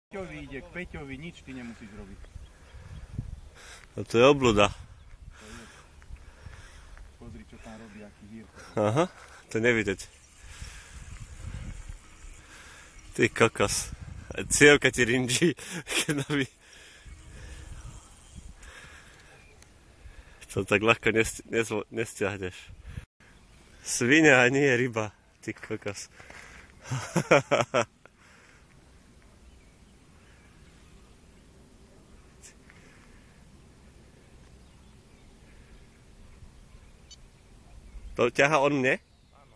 Peťovi ide, k Peťovi, nič ty nemusíš robiť. A to je obluda. Pozri, čo tam robí, aký hýr. Aha, to nevidieť. Ty kokos. Cievka ti rinčí, keď by... To tak ľahko nestiahneš. Svinia a nie ryba. Ty kokos. To ťaha on mne? Áno.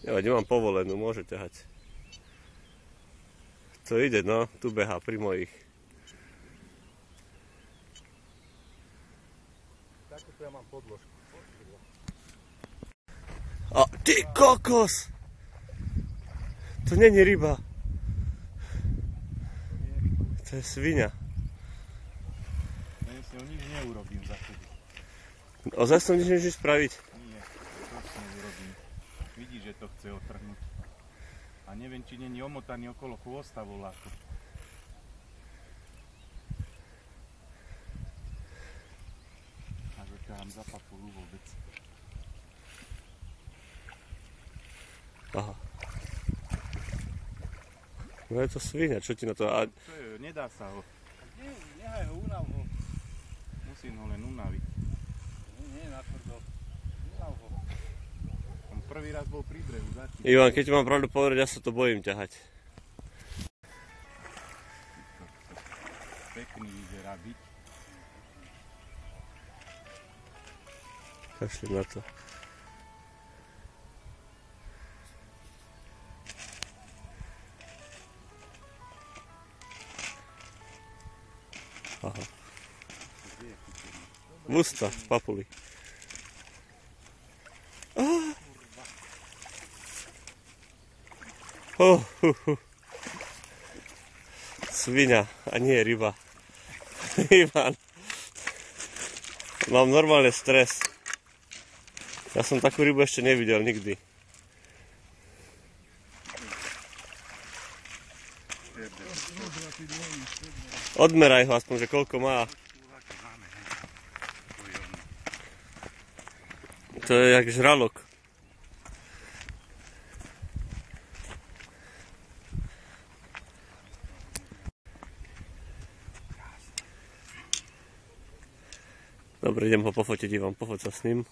Ja nemám povolenú, môže ťahať. To ide, no, tu behá pri mojich. Takúto ja mám podložku. A ty kokos! To není ryba. To je sviňa. Ja si ho nič neurobím za tebe. Ozaj som nič nemôžeš spraviť? Nie, to si neurobím. Vidíš, že to chce otrhnúť. A neviem, či není omotaný okolo chvosta voláko. A že ťahám za papulu vôbec. Aha. No je to sviňa, čo ti na to... To je, nedá sa ho. Nehaj ho, unav ho. Musím ho len unaviť. Nie, natvrdo. Unav ho. On prvý raz bol pri brehu, začín. Ivan, keď ti mám pravdu povedať, ja sa to bojím ťahať. Pekný vyzerá byť. Kašli na to. Aha. V ústa, v papuli. Sviňa, a nie ryba. Ivan. Mám normálne stres. Ja som takú rybu ešte nevidel nikdy. Odmeraj ho aspoň, že koľko má. To je jak žralok. Dobre, idem ho pofotiť, Ivan, pofoť sa s ním.